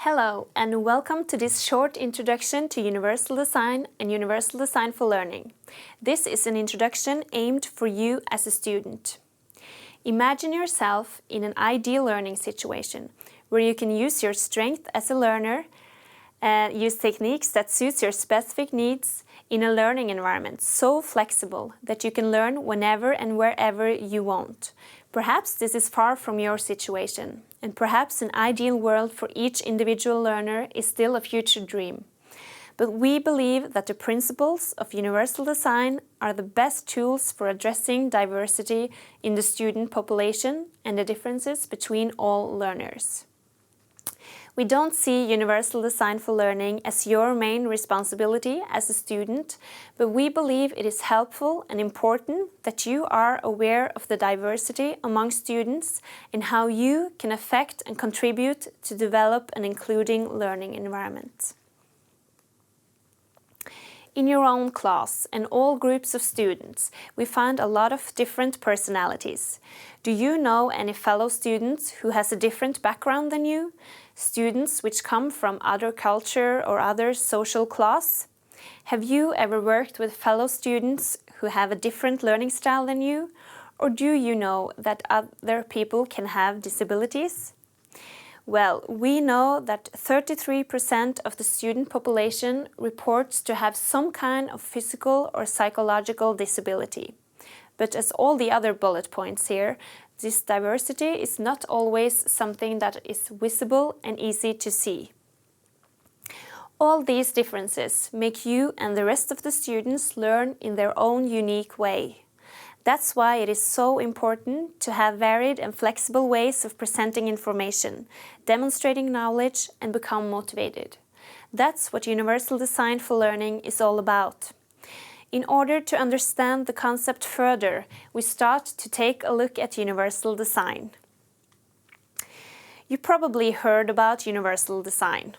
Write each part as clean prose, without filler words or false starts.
Hello and welcome to this short introduction to Universal Design and Universal Design for Learning. This is an introduction aimed for you as a student. Imagine yourself in an ideal learning situation where you can use your strength as a learner, use techniques that suits your specific needs in a learning environment so flexible that you can learn whenever and wherever you want. Perhaps this is far from your situation, and perhaps an ideal world for each individual learner is still a future dream. But we believe that the principles of universal design are the best tools for addressing diversity in the student population and the differences between all learners. We don't see universal design for learning as your main responsibility as a student, but we believe it is helpful and important that you are aware of the diversity among students and how you can affect and contribute to develop an including learning environment. In your own class and all groups of students, we find a lot of different personalities. Do you know any fellow students who has a different background than you? Students which come from other culture or other social class? Have you ever worked with fellow students who have a different learning style than you? Or do you know that other people can have disabilities? Well, we know that 33% of the student population reports to have some kind of physical or psychological disability. But as all the other bullet points here, this diversity is not always something that is visible and easy to see. All these differences make you and the rest of the students learn in their own unique way. That's why it is so important to have varied and flexible ways of presenting information, demonstrating knowledge, and become motivated. That's what Universal Design for Learning is all about. In order to understand the concept further, we start to take a look at universal design. You probably heard about universal design.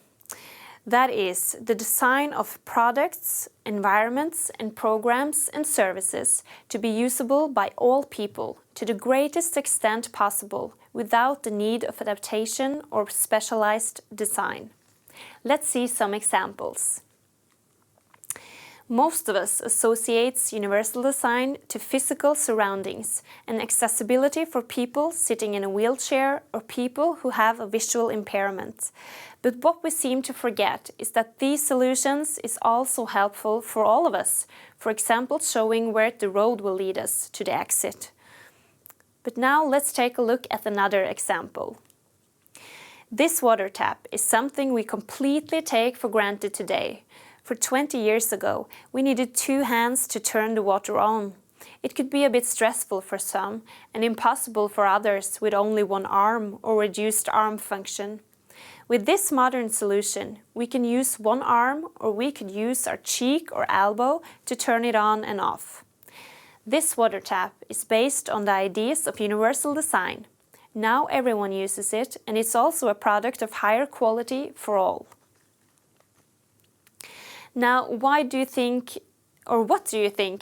That is, the design of products, environments, and programs and services to be usable by all people to the greatest extent possible without the need of adaptation or specialized design. Let's see some examples. Most of us associate universal design to physical surroundings and accessibility for people sitting in a wheelchair or people who have a visual impairment. But what we seem to forget is that these solutions is also helpful for all of us, for example, showing where the road will lead us to the exit. But now let's take a look at another example. This water tap is something we completely take for granted today. For 20 years ago, we needed 2 hands to turn the water on. It could be a bit stressful for some and impossible for others with only 1 arm or reduced arm function. With this modern solution, we can use 1 arm or we could use our cheek or elbow to turn it on and off. This water tap is based on the ideas of universal design. Now everyone uses it, and it's also a product of higher quality for all. Now, what do you think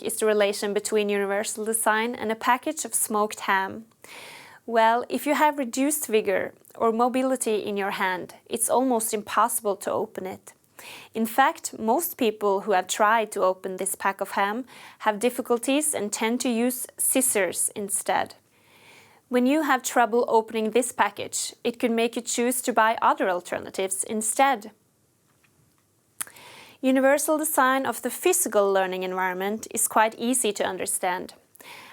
is the relation between universal design and a package of smoked ham? Well, if you have reduced vigor or mobility in your hand, it's almost impossible to open it. In fact, most people who have tried to open this pack of ham have difficulties and tend to use scissors instead. When you have trouble opening this package, it could make you choose to buy other alternatives instead. Universal design of the physical learning environment is quite easy to understand.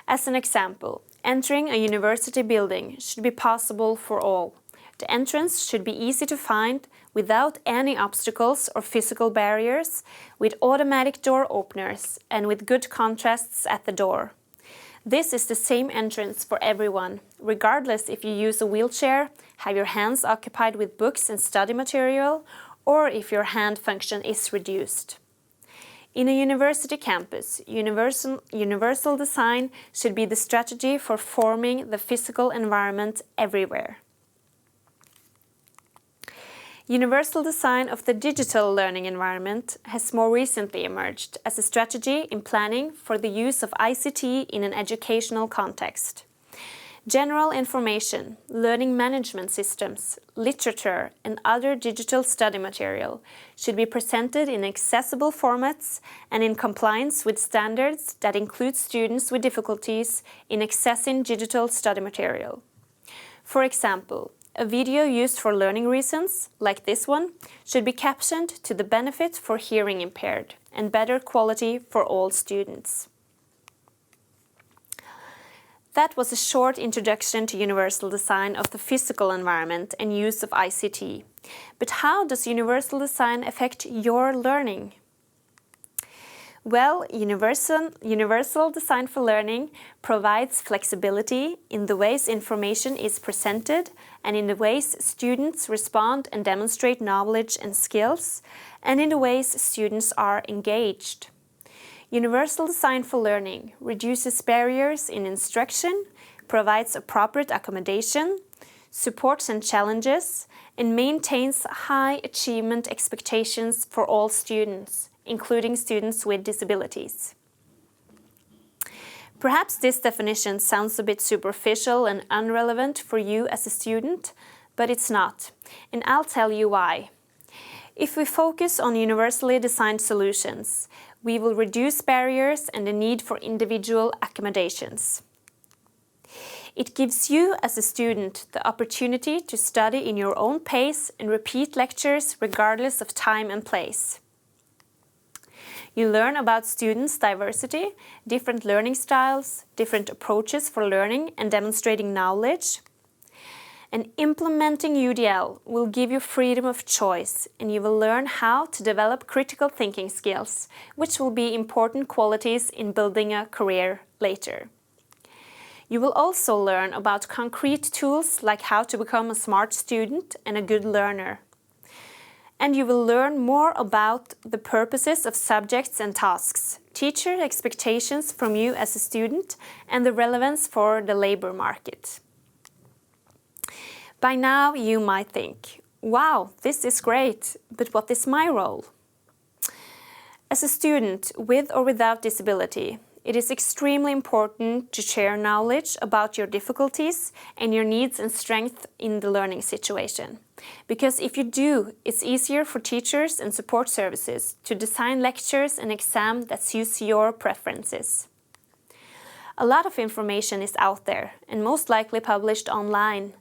As an example, entering a university building should be possible for all. The entrance should be easy to find without any obstacles or physical barriers, with automatic door openers and with good contrasts at the door. This is the same entrance for everyone, regardless if you use a wheelchair, have your hands occupied with books and study material, or if your hand function is reduced. In a university campus, universal design should be the strategy for forming the physical environment everywhere. Universal design of the digital learning environment has more recently emerged as a strategy in planning for the use of ICT in an educational context. General information, learning management systems, literature, and other digital study material should be presented in accessible formats and in compliance with standards that include students with difficulties in accessing digital study material. For example, a video used for learning reasons, like this one, should be captioned to the benefit for hearing impaired and better quality for all students. That was a short introduction to universal design of the physical environment and use of ICT. But how does universal design affect your learning? Well, universal design for learning provides flexibility in the ways information is presented and in the ways students respond and demonstrate knowledge and skills, and in the ways students are engaged. Universal design for learning reduces barriers in instruction, provides appropriate accommodation, supports and challenges, and maintains high achievement expectations for all students, including students with disabilities. Perhaps this definition sounds a bit superficial and irrelevant for you as a student, but it's not, and I'll tell you why. If we focus on universally designed solutions, we will reduce barriers and the need for individual accommodations. It gives you as a student the opportunity to study in your own pace and repeat lectures regardless of time and place. You learn about students' diversity, different learning styles, different approaches for learning and demonstrating knowledge. And implementing UDL will give you freedom of choice, and you will learn how to develop critical thinking skills, which will be important qualities in building a career later. You will also learn about concrete tools like how to become a smart student and a good learner. And you will learn more about the purposes of subjects and tasks, teacher expectations from you as a student, and the relevance for the labor market. By now you might think, wow, this is great, but what is my role? As a student with or without disability, it is extremely important to share knowledge about your difficulties and your needs and strengths in the learning situation. Because if you do, it's easier for teachers and support services to design lectures and exams that suits your preferences. A lot of information is out there and most likely published online.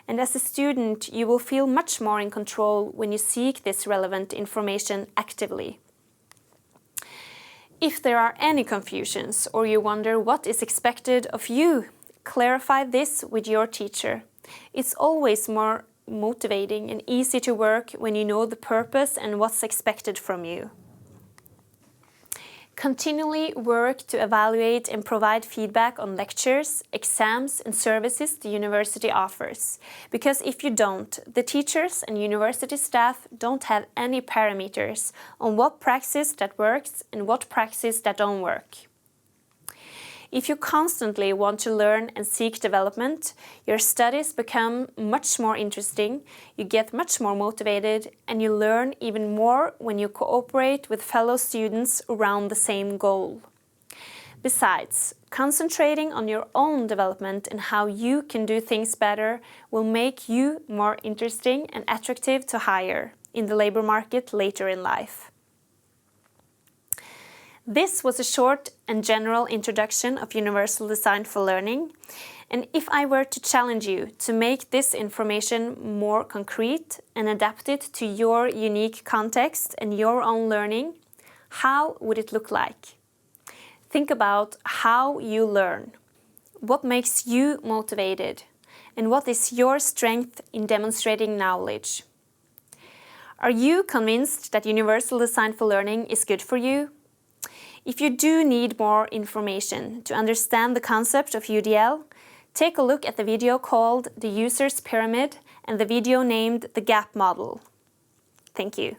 And as a student, you will feel much more in control when you seek this relevant information actively. If there are any confusions or you wonder what is expected of you, clarify this with your teacher. It's always more motivating and easy to work when you know the purpose and what's expected from you. Continually work to evaluate and provide feedback on lectures, exams and services the university offers. Because if you don't, the teachers and university staff don't have any parameters on what praxis that works and what praxis that don't work. If you constantly want to learn and seek development, your studies become much more interesting, you get much more motivated, and you learn even more when you cooperate with fellow students around the same goal. Besides, concentrating on your own development and how you can do things better will make you more interesting and attractive to hire in the labor market later in life. This was a short and general introduction of universal design for learning, and if I were to challenge you to make this information more concrete and adapt it to your unique context and your own learning, how would it look like? Think about how you learn. What makes you motivated? And what is your strength in demonstrating knowledge? Are you convinced that universal design for learning is good for you? If you do need more information to understand the concept of UDL, take a look at the video called The User's Pyramid and the video named The Gap Model. Thank you.